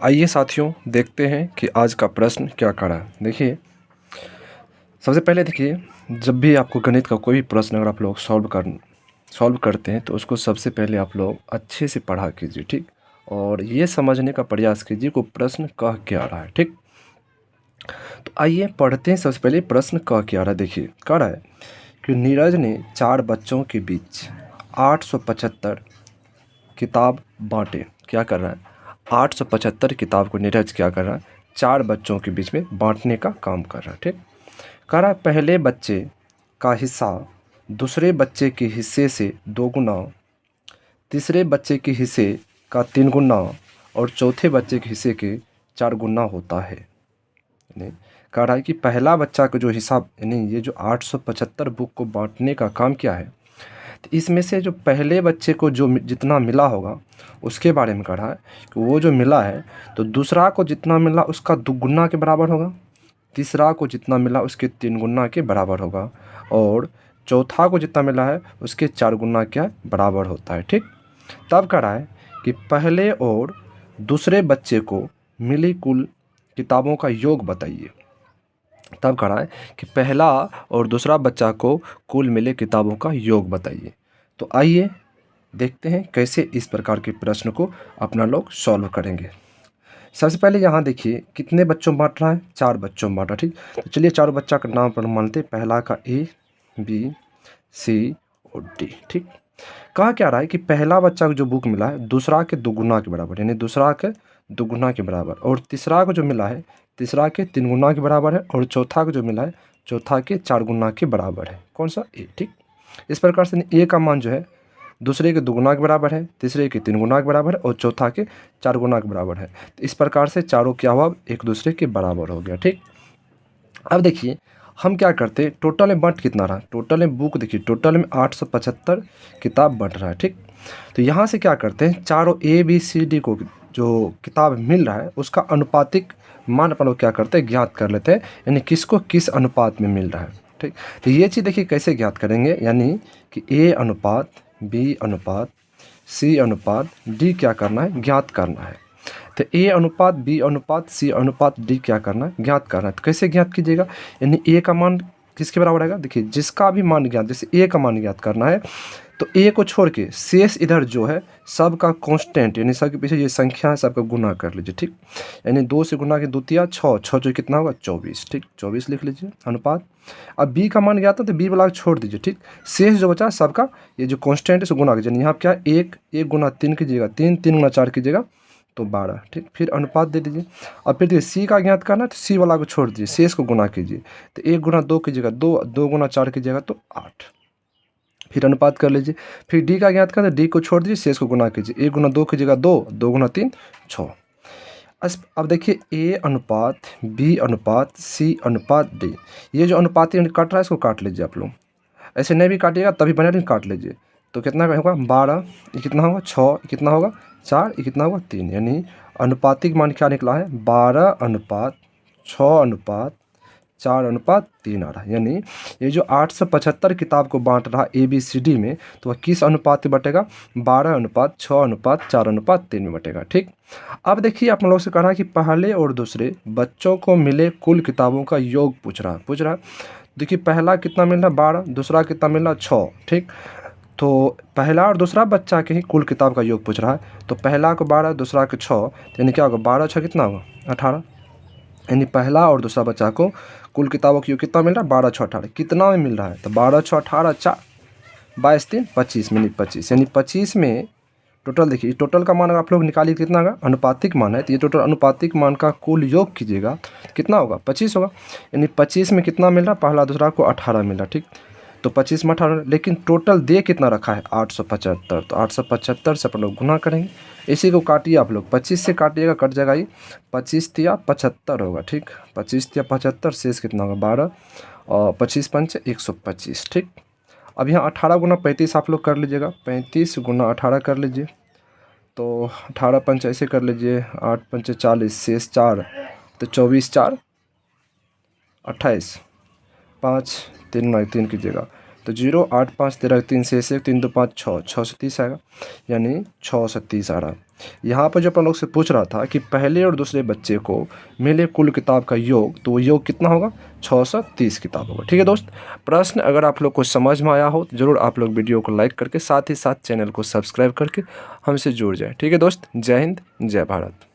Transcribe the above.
आइए साथियों, देखते हैं कि आज का प्रश्न क्या करा है। देखिए, सबसे पहले देखिए, जब भी आपको गणित का कोई भी प्रश्न अगर आप लोग सॉल्व करते हैं तो उसको सबसे पहले आप लोग अच्छे से पढ़ा कीजिए, ठीक। और ये समझने का प्रयास कीजिए कि प्रश्न कह क्या रहा है, ठीक। तो आइए पढ़ते हैं। सबसे पहले प्रश्न कह क्या रहा है। देखिए, कह रहा है कि नीरज ने 4 बच्चों के बीच 875 किताब बांटे। क्या कर रहा है? 875 किताब को नीरज क्या कर रहा है? 4 बच्चों के बीच में बांटने का काम कर रहा है, ठीक। कह रहा है पहले बच्चे का हिस्सा दूसरे बच्चे के हिस्से से 2 गुना, तीसरे बच्चे के हिस्से का 3 गुना और चौथे बच्चे के हिस्से के 4 गुना होता है। यानी कह रहा है कि पहला बच्चा का जो हिसाब, यानी ये जो 875 बुक को बांटने का काम क्या है, तो इसमें से जो पहले बच्चे को जो जितना मिला होगा उसके बारे में कह रहा है कि वो जो मिला है तो दूसरा को जितना मिला उसका 2 गुना के बराबर होगा, तीसरा को जितना मिला उसके 3 गुना के बराबर होगा और चौथा को जितना मिला है उसके 4 गुना क्या बराबर होता है, ठीक। तब कह रहा है कि पहले और दूसरे बच्चे को मिली कुल किताबों का योग बताइए। तब कह रहा है कि पहला और दूसरा बच्चा को कुल मिले किताबों का योग बताइए। तो आइए देखते हैं कैसे इस प्रकार के प्रश्न को अपना लोग सॉल्व करेंगे। सबसे पहले यहाँ देखिए कितने बच्चों में बांट रहा है? 4 बच्चों में बांटा, ठीक। तो चलिए 4 बच्चा का नाम पर मानते, पहला का ए, बी, सी और डी, ठीक। कहा क्या रहा है कि पहला बच्चा को जो बुक मिला है दूसरा के 2 गुना के बराबर, यानी दूसरा के 2 गुना के बराबर, और तीसरा को जो मिला है तीसरा के 3 गुना के बराबर है, और चौथा को जो मिला है चौथा के 4 गुना के बराबर है। कौन सा? ए, ठीक। इस प्रकार से ए का मान जो है दूसरे के 2 गुना के बराबर है, तीसरे के 3 गुना के बराबर है और चौथा के 4 गुना के बराबर है। तो इस प्रकार से चारों क्या हुआ? एक दूसरे के बराबर हो गया, ठीक। अब देखिए हम क्या करते हैं, टोटल में बंट कितना रहा? टोटल में बुक देखिए, टोटल में 875 किताब बंट रहा है, ठीक। तो यहाँ से क्या करते हैं, चारों ए बी सी डी को जो किताब मिल रहा है उसका अनुपातिक मान अपन लोग क्या करते हैं, ज्ञात कर लेते हैं, यानी किसको किस अनुपात में मिल रहा है, ठीक। तो ये चीज़ देखिए कैसे ज्ञात करेंगे, यानी कि ए अनुपात बी अनुपात सी अनुपात डी क्या करना है, ज्ञात करना है। तो ए अनुपात बी अनुपात सी अनुपात डी क्या करना है, ज्ञात करना है। तो कैसे ज्ञात कीजिएगा, यानी ए का मान किसके बराबर आएगा? देखिए जिसका भी मान ज्ञात, जैसे ए का मान ज्ञात करना है तो ए को छोड़ के शेष इधर जो है सबका कांस्टेंट, यानी सबके पीछे ये संख्या है सबका गुना कर लीजिए, ठीक। यानी 2 से गुना के 2 तिया 6, 6 जो कितना होगा 24, ठीक। 24 लिख लीजिए अनुपात। अब बी का मान ज्ञात है तो बी वाला छोड़ दीजिए, ठीक। शेष जो बचा सबका ये जो कांस्टेंट है उसको गुना कीजिए। यहाँ क्या 1 गुना 3 कीजिएगा, 3 गुना 4 कीजिएगा तो 12, ठीक। फिर अनुपात दे दीजिए। अब फिर देखिए सी का ज्ञात करना है तो सी वाला को छोड़ दीजिए, शेष को गुना कीजिए। तो 1 गुना 2 कीजिएगा 2, 2 गुना 4 कीजिएगा तो 8, फिर अनुपात कर लीजिए। फिर डी का ज्ञात करना है, डी को छोड़ दीजिए, शेष को गुना कीजिए। 1 गुना 2 कीजिएगा 2, 2 गुना 3 6। अब देखिए ए अनुपात बी अनुपात सी अनुपात डी, ये जो अनुपाती कट रहा है इसको काट लीजिए आप लोग। ऐसे नहीं भी काटिएगा तभी बना, नहीं काट लीजिए। तो कितना होगा 12, ये कितना होगा 6, ये कितना होगा 4, ये कितना होगा 3, यानी अनुपातिक मान क्या निकला है 12 अनुपात 6 अनुपात 4 अनुपात 3 आ रहा है। यानी ये जो 875 किताब को बांट रहा ए बी सी डी में तो वह किस अनुपात में बटेगा? 12 अनुपात 6 अनुपात 4 अनुपात 3 में बटेगा, ठीक। अब देखिए आप लोग से कह रहा है कि पहले और दूसरे बच्चों को मिले कुल किताबों का योग पूछ रहा है। देखिए पहला कितना मिल रहा है 12, दूसरा कितना मिल रहा है 6, ठीक। तो पहला और दूसरा बच्चा के ही कुल किताब का योग पूछ रहा है। तो पहला को 12 दूसरा को 6, यानी क्या होगा 12 6 कितना होगा 18, यानी पहला और दूसरा बच्चा को कुल किताबों का योग कितना मिल रहा है 12 6 18। कितना में मिल रहा है? तो 12 6 18 4 22 3 25, यानी 25, यानी 25 में टोटल देखिए टोटल का मान अगर आप लोग निकालिए कितना होगा, अनुपातिक मान है तो ये टोटल अनुपातिक मान का कुल योग कीजिएगा कितना होगा 25 होगा। यानी 25 में कितना मिल रहा, पहला दूसरा को 18 मिल रहा, ठीक। तो 25 में 18, लेकिन टोटल दे कितना रखा है 875। तो 875 से अपन लोग गुना करेंगे, इसी को काटिए आप लोग, 25 से काटिएगा कट जाएगा ये, 25 तिया 75 होगा, ठीक। 25 तिया 75, शेष कितना होगा 12 और 25 पंच 125, ठीक। अब यहाँ 18 गुना 35 आप लोग कर लीजिएगा, 35 गुना 18 कर लीजिए। तो 18 पंच ऐसे कर लीजिए, 8 पंच 40, शेष 4, तो 24 4 28, 5 3 9 3 कीजिएगा, तो 0 8 5 13 3 से 1 3 2 5 6 6 से 30 आएगा, यानी 6 से 30 आ रहा। यहाँ पर जो अपन लोग से पूछ रहा था कि पहले और दूसरे बच्चे को मिले कुल किताब का योग, तो वो योग कितना होगा, 6 से 30 किताब होगा। ठीक है दोस्त, प्रश्न अगर आप लोग को समझ में आया हो तो ज़रूर आप लोग वीडियो को लाइक करके साथ ही साथ चैनल को सब्सक्राइब करके हमसे जुड़ जाए। ठीक है दोस्त, जय हिंद, जय भारत।